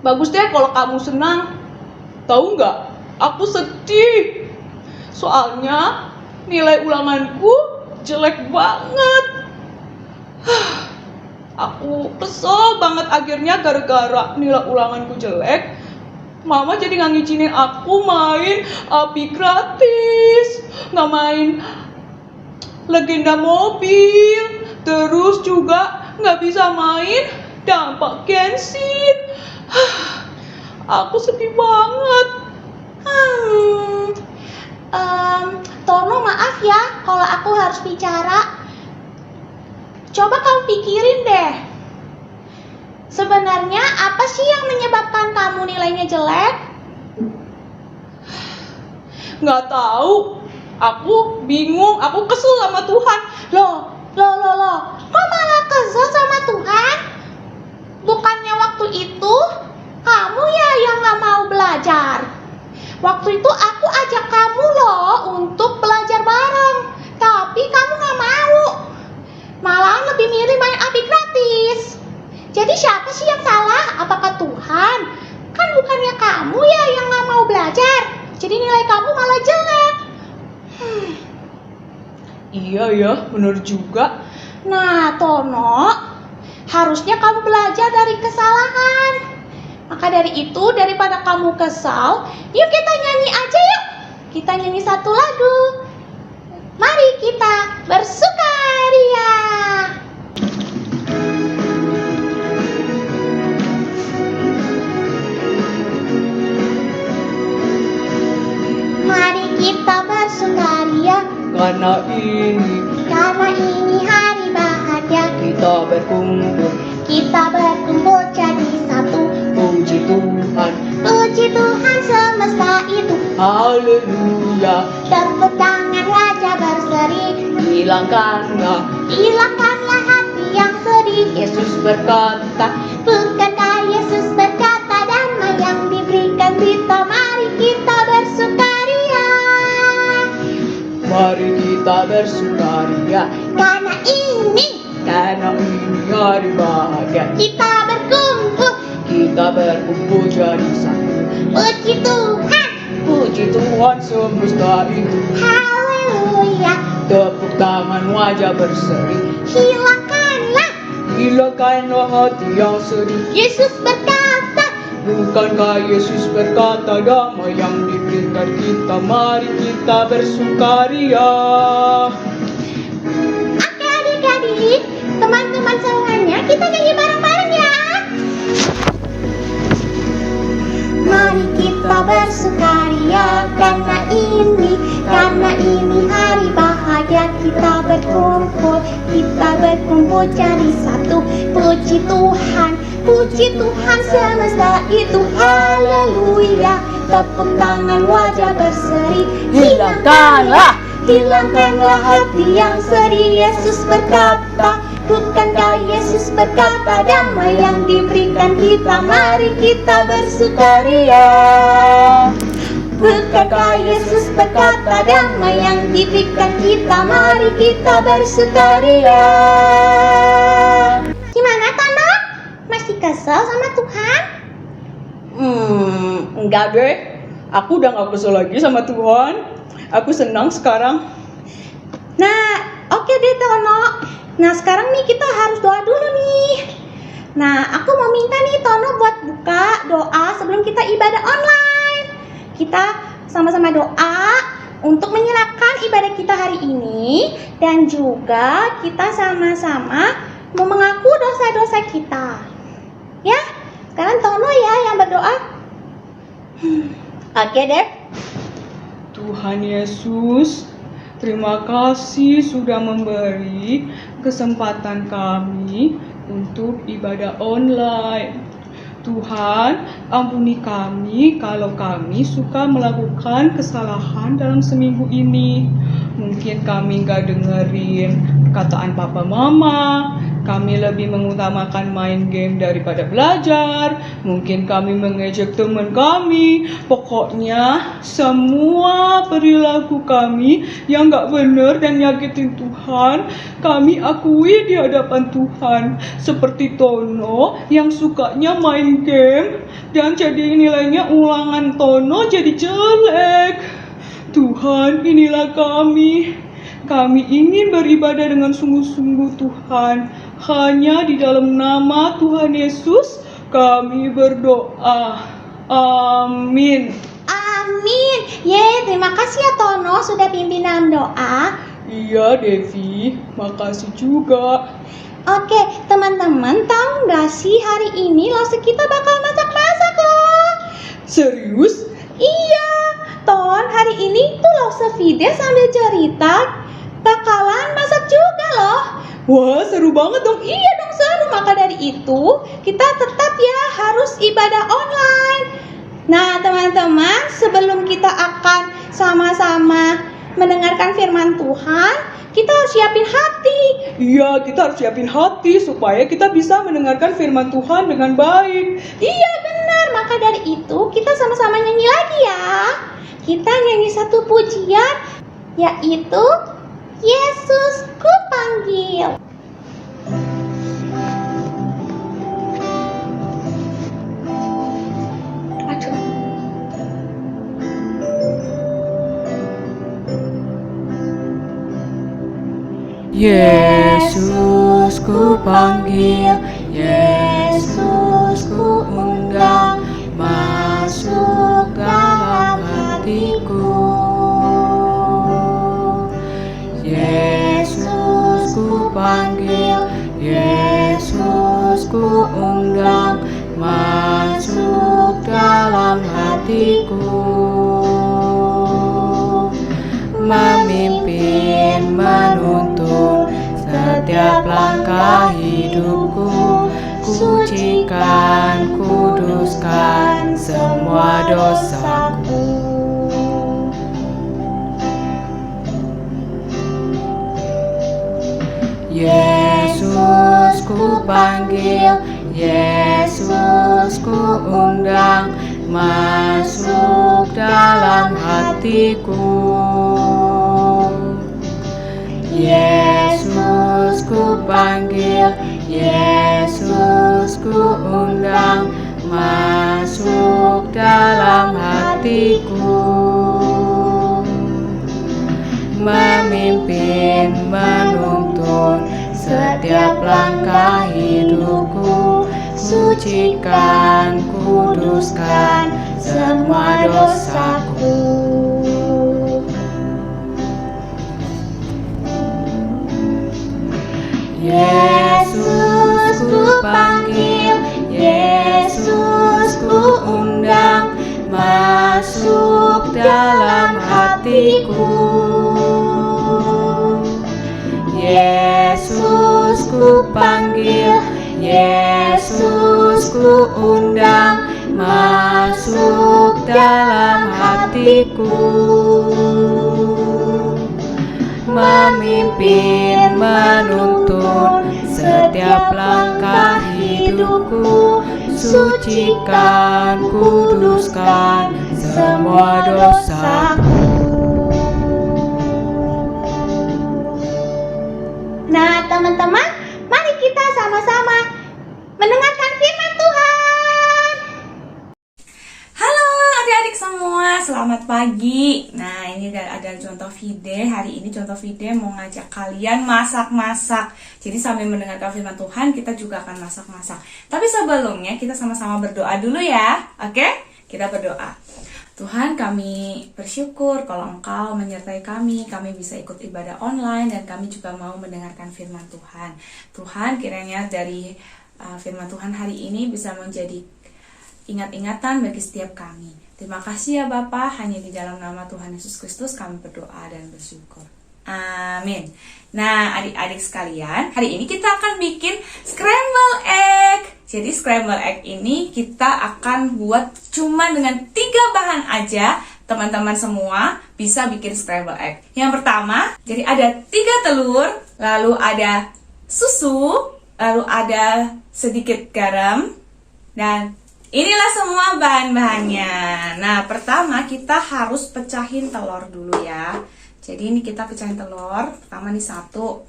Bagus deh kalau kamu senang. Tahu nggak? Aku sedih. Soalnya nilai ulanganku jelek banget. Aku kesel banget akhirnya gara-gara nilai ulanganku jelek. Mama jadi nggak ngizinin aku main api gratis, nggak main legenda mobil, terus juga nggak bisa main dampak Genshin. Aku sedih banget. Tono, maaf ya kalau aku harus bicara. Coba kamu pikirin deh. Sebenarnya apa sih yang menyebabkan kamu nilainya jelek? Nggak tahu. Aku bingung. Aku kesel sama Tuhan. Loh. Kok malah kesel sama Tuhan? Bukannya waktu itu kamu ya yang gak mau belajar. Waktu itu aku ajak kamu loh untuk belajar bareng, tapi kamu gak mau. Malahan lebih milih main api gratis. Jadi siapa sih yang salah? Apakah Tuhan? Kan bukannya kamu ya yang gak mau belajar. Jadi nilai kamu malah jelek. Iya ya, bener juga. Nah, Tono, harusnya kamu belajar dari kesalahan. Maka dari itu, daripada kamu kesal, yuk kita nyanyi aja yuk. Kita nyanyi satu lagu. Mari kita bersukaria. Mari kita bersukaria. Karena ini hari bahagia. kita berkumpul. Kita berkumpul jadi satu. Puji Tuhan. Puji Tuhan semesta itu. Haleluya. Tepuk tangan wajah berseri. Hilangkanlah. Hati yang sedih. Yesus berkata. Bukankah Yesus berkata damai yang diberikan kita. Mari kita bersukaria. Mari kita bersukaria. Karena ini hari bahagia. kita berkumpul. Kita berkumpul jadi satu. Puji Tuhan. Puji Tuhan semesta itu. Haleluya. Tepuk tangan wajah berseri. Hilangkanlah hati yang sedih. Yesus berkata. Bukankah Yesus berkata damai yang diberikan kita. Mari kita bersukaria. Oke adik-adik, teman-teman semuanya, kita nyanyi bareng-bareng ya. Mari kita bersukaria karena ini hari bahagia. Kita berkumpul jadi satu. Puji Tuhan semesta itu. Haleluya. Tepuk tangan wajah berseri. Hilangkanlah hati yang sedih. Yesus berkata. Bukankah Yesus berkata damai yang diberikan kita. Mari kita bersukaria. Bukankah Yesus berkata damai yang diberikan kita. Mari kita bersukaria. Gimana Tono? Masih kesel sama Tuhan? Enggak deh. Aku udah gak kesel lagi sama Tuhan. Aku senang sekarang. Nah, oke deh Tono. Nah sekarang nih kita harus doa dulu nih. Nah aku mau minta nih Tono buat buka doa sebelum kita ibadah online. Kita sama-sama doa untuk menyerahkan ibadah kita hari ini. Dan juga kita sama-sama mau mengaku dosa-dosa kita. Ya, sekarang Tono ya yang berdoa. Oke deh. Tuhan Yesus, terima kasih sudah memberi kesempatan kami untuk ibadah online. Tuhan, ampuni kami kalau kami suka melakukan kesalahan dalam seminggu ini. Mungkin kami gak dengerin perkataan papa mama, kami lebih mengutamakan main game daripada belajar. Mungkin kami mengejek teman kami. Pokoknya semua perilaku kami yang gak benar dan nyakitin Tuhan, kami akui di hadapan Tuhan. Seperti Tono yang sukanya main game dan jadi nilainya ulangan Tono jadi jelek. Tuhan, inilah kami. Kami ingin beribadah dengan sungguh-sungguh Tuhan. Hanya di dalam nama Tuhan Yesus kami berdoa. Amin. Amin. Terima kasih ya Tono sudah pimpinan doa. Iya Devi, makasih juga. Oke, teman-teman tahu nggak sih hari ini Lause kita bakal masak-masak loh. Serius? Iya, Ton, hari ini tuh Lause Fide sambil cerita bakalan masak juga loh. Wah, seru banget dong. Iya dong, seru. Maka dari itu kita tetap ya harus ibadah online. Nah teman-teman, sebelum kita akan sama-sama mendengarkan firman Tuhan, kita harus siapin hati. Iya, kita harus siapin hati supaya kita bisa mendengarkan firman Tuhan dengan baik. Iya benar, maka dari itu kita sama-sama nyanyi lagi ya. Kita nyanyi satu pujian, yaitu Yesus ku panggil. Yesus ku panggil, Yesus ku undang, masuk dalam hatiku. Yesus ku panggil, Yesus ku undang, masuk dalam hatiku. Memimpin, menuntun setiap langkah hidupku. Sucikan, kuduskan semua dosaku. Yesus ku panggil, Yesus ku undang, masuk dalam hatiku. Yesus ku panggil, Yesus ku undang, masuk dalam hatiku. Memimpin, menuntun setiap langkah hidupku. Sucikan, kuduskan semua dosaku. Yesus ku panggil, Yesus ku undang, masuk dalam hatiku. Yesus ku panggil, Yesus ku undang, masuk dalam hatiku. Memimpin, menuntun setiap langkah hidupku. Sucikan, kuduskan semua dosaku. Nah teman-teman, mari kita sama-sama mendengarkan firman Tuhan. Halo adik-adik semua, selamat pagi. Nah ini ada contoh video. Hari ini contoh video mau ngajak kalian masak-masak. Jadi sambil mendengarkan firman Tuhan, kita juga akan masak-masak. Tapi sebelumnya kita sama-sama berdoa dulu ya. Oke? Kita berdoa. Tuhan, kami bersyukur kalau Engkau menyertai kami bisa ikut ibadah online, dan kami juga mau mendengarkan firman Tuhan. Tuhan, kiranya dari firman Tuhan hari ini bisa menjadi ingat-ingatan bagi setiap kami. Terima kasih ya Bapa, hanya di dalam nama Tuhan Yesus Kristus kami berdoa dan bersyukur. Amin. Nah adik-adik sekalian, hari ini kita akan bikin scramble egg. Jadi scramble egg ini kita akan buat cuma dengan 3 bahan aja. Teman-teman semua bisa bikin scramble egg. Yang pertama, jadi ada 3 telur, lalu ada susu, lalu ada sedikit garam, dan inilah semua bahan-bahannya. Nah, pertama kita harus pecahin telur dulu ya. Jadi ini kita pecahin telur. Pertama nih 1.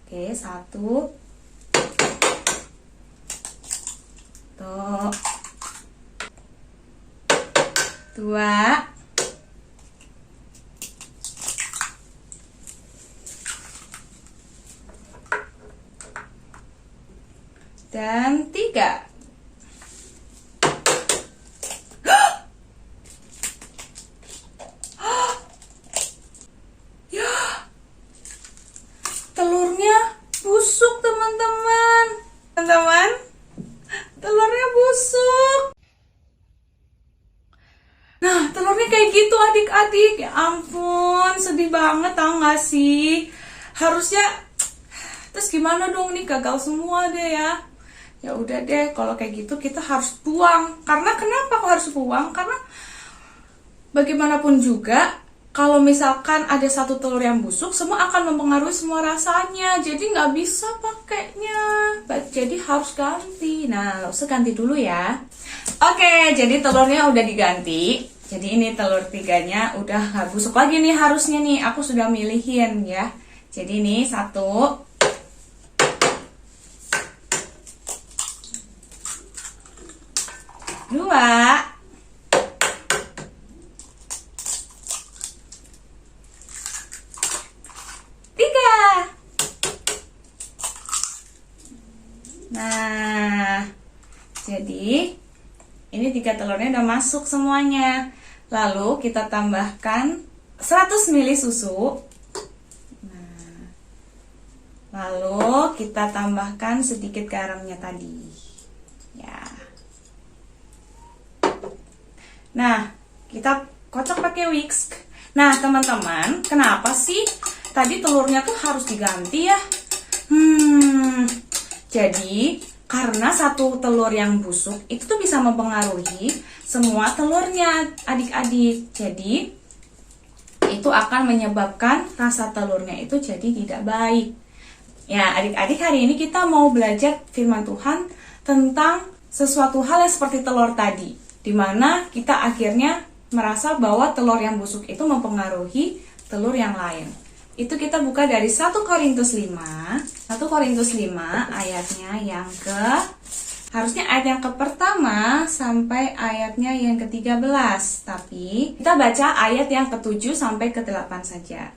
Oke, 1. Tuh. 2. Dan 3. Ya, telurnya busuk teman-teman. Teman-teman, telurnya busuk. Nah, telurnya kayak gitu adik-adik. Ya ampun, sedih banget tau gak sih? Harusnya, terus gimana dong nih, gagal semua deh ya. Ya udah deh, kalau kayak gitu kita harus buang. Karena kenapa kok harus buang? Karena bagaimanapun juga, kalau misalkan ada satu telur yang busuk, semua akan mempengaruhi semua rasanya. Jadi nggak bisa pakainya. Jadi harus ganti. Nah, lo usah ganti dulu ya. Oke, jadi telurnya udah diganti. Jadi ini telur 3-nya udah nggak busuk lagi nih harusnya nih. Aku sudah milihin ya. Jadi ini 1. 2. 3. Nah, jadi ini 3 telurnya udah masuk semuanya. Lalu kita tambahkan 100 ml susu. Nah, lalu kita tambahkan sedikit garamnya tadi. Ya. Nah, kita kocok pakai whisk. Nah, teman-teman, kenapa sih tadi telurnya tuh harus diganti ya? Jadi, karena satu telur yang busuk itu tuh bisa mempengaruhi semua telurnya, adik-adik. Jadi, itu akan menyebabkan rasa telurnya itu jadi tidak baik. Ya, adik-adik, hari ini kita mau belajar firman Tuhan tentang sesuatu hal yang seperti telur tadi, di mana kita akhirnya merasa bahwa telur yang busuk itu mempengaruhi telur yang lain. Itu kita buka dari 1 Korintus 5. 1 Korintus 5 ayatnya yang harusnya ayat yang ke-pertama sampai ayatnya yang ke-13. Tapi kita baca ayat yang ke-7 sampai ke-8 saja.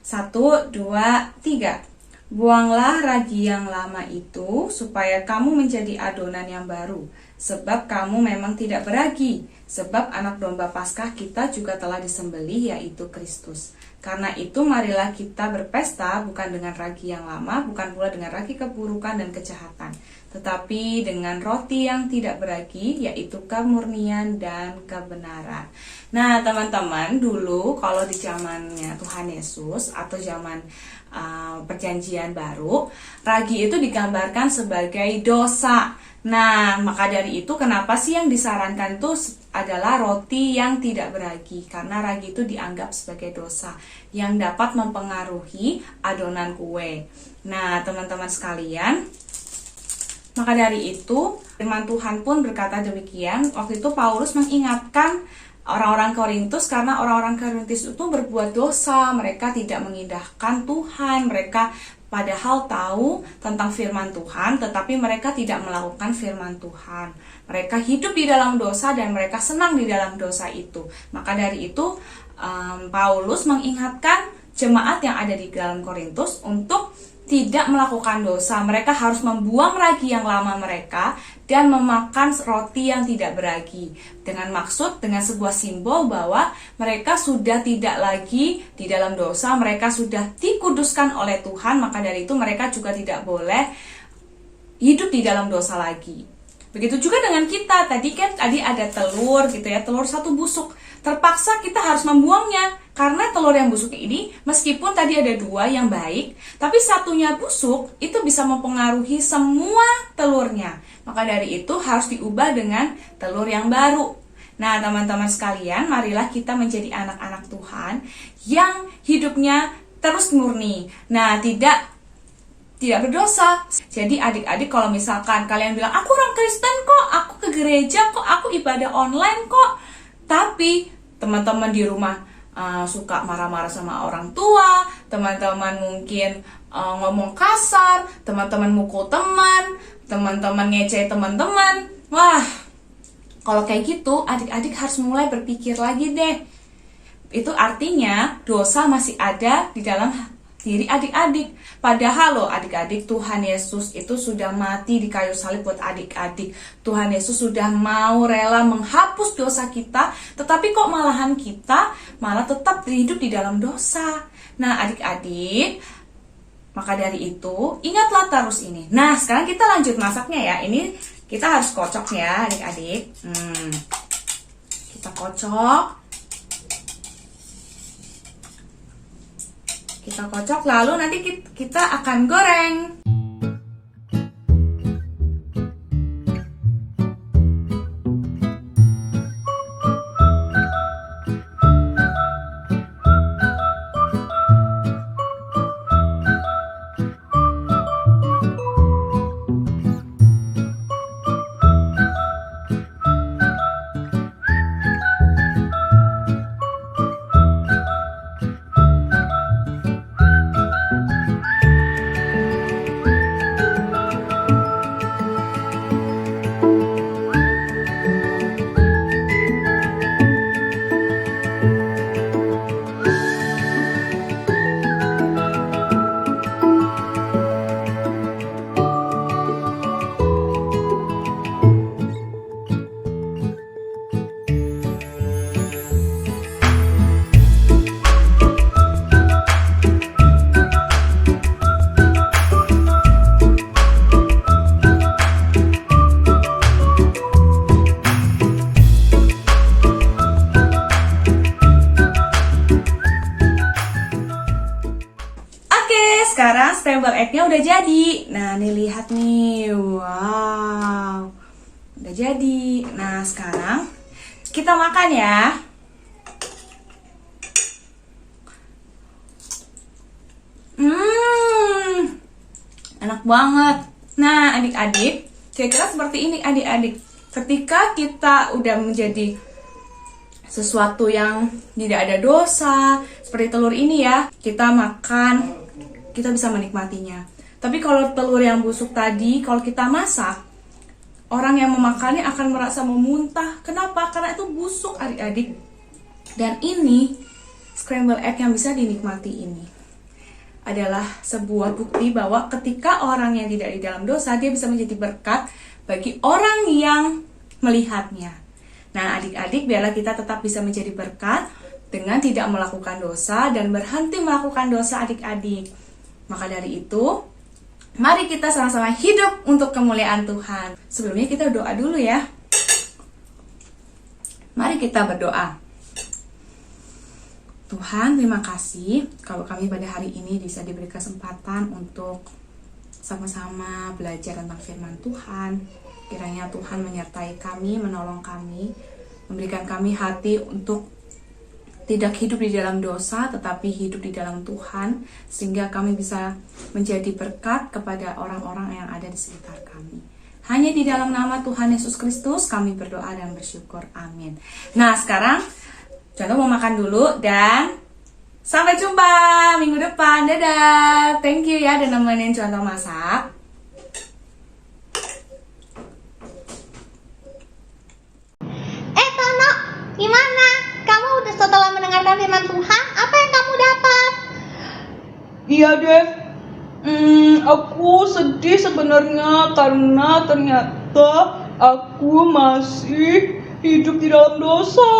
1, 2, 3. Buanglah ragi yang lama itu, supaya kamu menjadi adonan yang baru. Sebab kamu memang tidak beragi. Sebab anak domba Paskah kita juga telah disembelih, yaitu Kristus. Karena itu marilah kita berpesta bukan dengan ragi yang lama, bukan pula dengan ragi keburukan dan kejahatan, tetapi dengan roti yang tidak beragi, yaitu kemurnian dan kebenaran. Nah, teman-teman, dulu kalau di zamannya Tuhan Yesus atau zaman perjanjian baru, ragi itu digambarkan sebagai dosa. Nah, maka dari itu kenapa sih yang disarankan itu adalah roti yang tidak beragi? Karena ragi itu dianggap sebagai dosa yang dapat mempengaruhi adonan kue. Nah, teman-teman sekalian, maka dari itu firman Tuhan pun berkata demikian. Waktu itu Paulus mengingatkan orang-orang Korintus, karena orang-orang Korintus itu berbuat dosa, mereka tidak mengindahkan Tuhan, mereka padahal tahu tentang firman Tuhan, tetapi mereka tidak melakukan firman Tuhan. Mereka hidup di dalam dosa dan mereka senang di dalam dosa itu. Maka dari itu Paulus mengingatkan jemaat yang ada di dalam Korintus untuk tidak melakukan dosa. Mereka harus membuang ragi yang lama mereka dan memakan roti yang tidak beragi. Dengan maksud, dengan sebuah simbol bahwa mereka sudah tidak lagi di dalam dosa, mereka sudah dikuduskan oleh Tuhan, maka dari itu mereka juga tidak boleh hidup di dalam dosa lagi. Begitu juga dengan kita, tadi ada telur gitu ya, telur satu busuk. Terpaksa kita harus membuangnya, karena telur yang busuk ini, meskipun tadi ada 2 yang baik, tapi satunya busuk, itu bisa mempengaruhi semua telurnya. Maka dari itu harus diubah dengan telur yang baru. Nah, teman-teman sekalian, marilah kita menjadi anak-anak Tuhan yang hidupnya terus murni. Nah, tidak tidak berdosa. Jadi adik-adik kalau misalkan kalian bilang, aku orang Kristen kok, aku ke gereja kok, aku ibadah online kok, tapi teman-teman di rumah suka marah-marah sama orang tua, teman-teman mungkin ngomong kasar, teman-teman mukul teman-teman ngeceh teman-teman. Wah, kalau kayak gitu adik-adik harus mulai berpikir lagi deh. Itu artinya dosa masih ada di dalam diri adik-adik. Padahal loh adik-adik, Tuhan Yesus itu sudah mati di kayu salib buat adik-adik. Tuhan Yesus sudah mau rela menghapus dosa kita, tetapi kok malahan kita malah tetap hidup di dalam dosa. Nah adik-adik, maka dari itu ingatlah terus ini. Nah sekarang kita lanjut masaknya ya. Ini kita harus kocok ya adik-adik. Kita kocok. Kita kocok, lalu nanti kita akan goreng. Sekarang scramble egg-nya udah jadi. Nah, nih lihat nih. Wow. Udah jadi. Nah, sekarang kita makan ya. Enak banget. Nah, adik-adik, kira-kira seperti ini adik-adik. Ketika kita udah menjadi sesuatu yang tidak ada dosa, seperti telur ini ya, kita makan, kita bisa menikmatinya. Tapi kalau telur yang busuk tadi, kalau kita masak, orang yang memakannya akan merasa memuntah. Kenapa? Karena itu busuk adik-adik. Dan ini scramble egg yang bisa dinikmati ini adalah sebuah bukti bahwa ketika orang yang tidak di dalam dosa, dia bisa menjadi berkat bagi orang yang melihatnya. Nah adik-adik, biarlah kita tetap bisa menjadi berkat dengan tidak melakukan dosa dan berhenti melakukan dosa adik-adik. Maka dari itu, mari kita sama-sama hidup untuk kemuliaan Tuhan. Sebelumnya kita doa dulu ya. Mari kita berdoa. Tuhan, terima kasih kalau kami pada hari ini bisa diberi kesempatan untuk sama-sama belajar tentang firman Tuhan. Kiranya Tuhan menyertai kami, menolong kami, memberikan kami hati untuk tidak hidup di dalam dosa, tetapi hidup di dalam Tuhan, sehingga kami bisa menjadi berkat kepada orang-orang yang ada di sekitar kami. Hanya di dalam nama Tuhan Yesus Kristus kami berdoa dan bersyukur. Amin. Nah sekarang Contoh mau makan dulu dan sampai jumpa minggu depan. Dadah. Thank you ya udah nemenin Contoh masak. Tono, gimana? Kamu udah setelah mendengarkan firman Tuhan, apa yang kamu dapat? Iya Dev, aku sedih sebenarnya karena ternyata aku masih hidup di dalam dosa,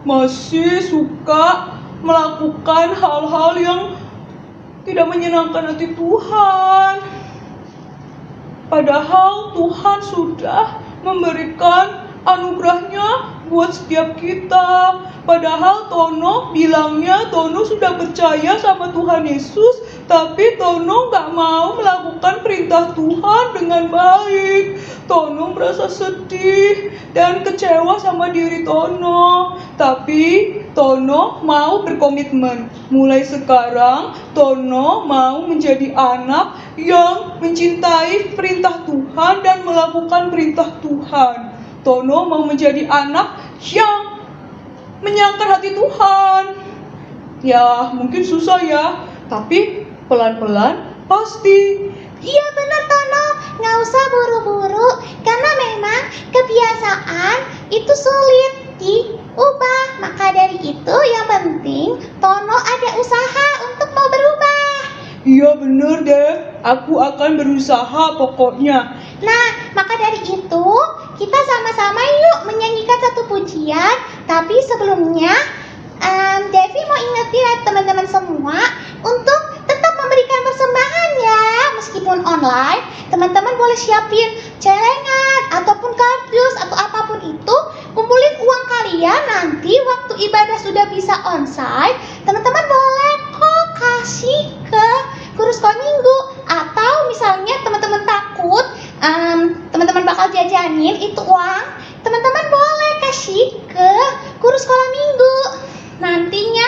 masih suka melakukan hal-hal yang tidak menyenangkan hati Tuhan. Padahal Tuhan sudah memberikan anugerahnya buat setiap kita. Padahal Tono bilangnya Tono sudah percaya sama Tuhan Yesus, tapi Tono gak mau melakukan perintah Tuhan dengan baik. Tono merasa sedih dan kecewa sama diri Tono. Tapi Tono mau berkomitmen. Mulai sekarang, Tono mau menjadi anak yang mencintai perintah Tuhan dan melakukan perintah Tuhan. Tono mau menjadi anak yang menyenangkan hati Tuhan. Ya, mungkin susah ya, tapi pelan-pelan pasti. Iya benar Tono, nggak usah buru-buru karena memang kebiasaan itu sulit diubah. Maka dari itu yang penting Tono ada usaha untuk mau berubah. Iya bener Dev, aku akan berusaha pokoknya. Nah, maka dari itu kita sama-sama yuk menyanyikan satu pujian. Tapi sebelumnya Devi mau ingetin ya teman-teman semua untuk tetap memberikan persembahan ya. Meskipun online, teman-teman boleh siapin celengan ataupun kardus atau apapun itu. Kumpulin uang kalian, nanti waktu ibadah sudah bisa onsite, teman-teman boleh kok kasih ke guru sekolah minggu. Atau misalnya teman-teman takut teman-teman bakal jajanin itu uang, teman-teman boleh kasih ke guru sekolah minggu. Nantinya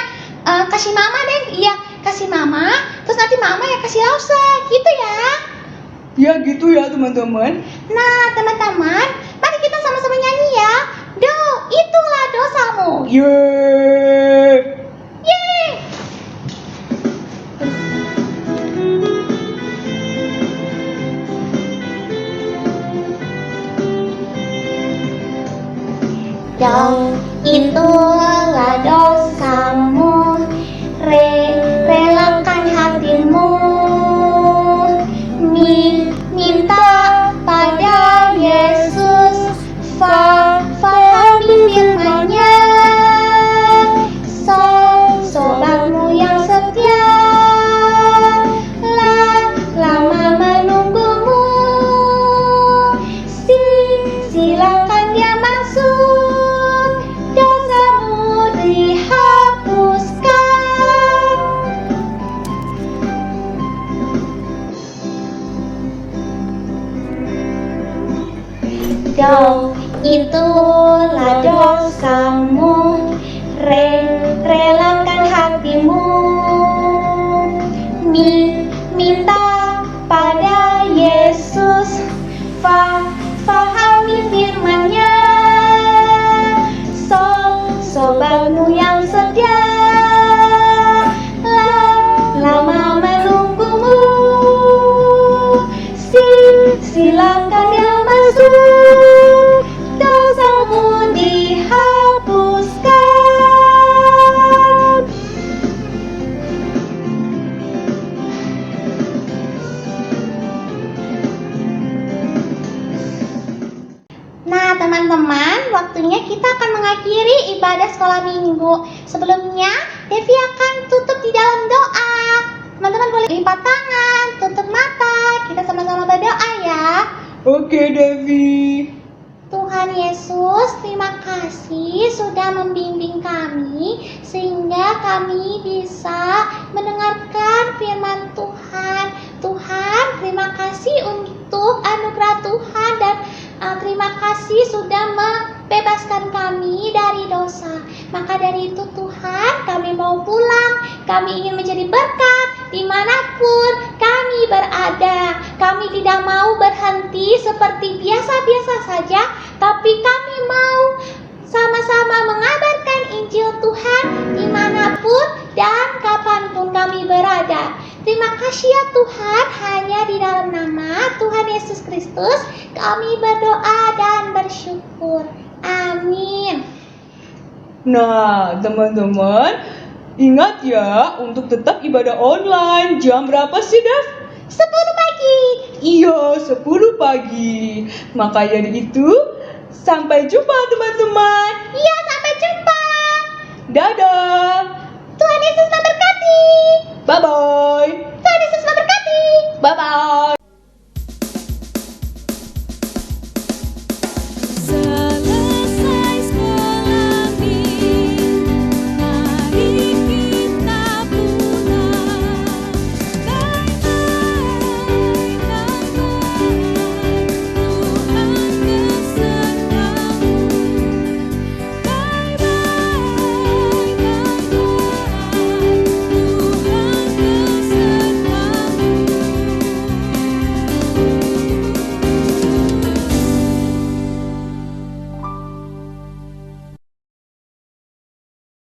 kasih mama deh, iya kasih mama, terus nanti mama yang kasih Lause, gitu ya. Ya gitu ya teman-teman. Nah teman-teman, mari kita sama-sama nyanyi ya. Do, itulah dosamu. Yeay. Yeay. Do, itulah dosamu, relakan hatimu, minta pada Yesus, fahami firman-Nya, sobatmu yang setia, lama menunggumu, silakan dia masuk, dosamu dihapuskan. Do, itulah dosamu, relakan hatimu, minta pada Yesus, fahami firman-Nya, sobatmu yang setia, lama menunggumu, silakan dia masuk, dosamu dihapuskan. Nah teman-teman, waktunya kita akan mengakhiri ibadah sekolah minggu. Sebelumnya, Devi akan tutup di dalam doa. Teman-teman boleh lipat tangan, tutup mata, kita sama-sama berdoa ya. Oke Devi. Tuhan Yesus, terima kasih sudah membimbing kami sehingga kami bisa mendengarkan firman Tuhan. Tuhan, terima kasih untuk anugerah Tuhan dan terima kasih sudah membebaskan kami dari dosa. Maka dari itu Tuhan, kami mau pulang. Kami ingin menjadi berkat dimanapun kami berada. Kami tidak mau berhenti seperti biasa-biasa saja, tapi kami mau sama-sama mengabarkan Injil Tuhan dimanapun dan kapanpun kami berada. Terima kasih ya Tuhan, hanya di dalam nama Tuhan Yesus Kristus kami berdoa dan bersyukur. Amin. Nah teman-teman, ingat ya untuk tetap ibadah online. Jam berapa sih Dev? 10 pagi. Iya 10 pagi. Maka dari itu, sampai jumpa teman-teman. Iya, sampai jumpa. Dadah. Tuhan Yesus memberkati. Bye-bye. Tuhan Yesus memberkati. Bye-bye.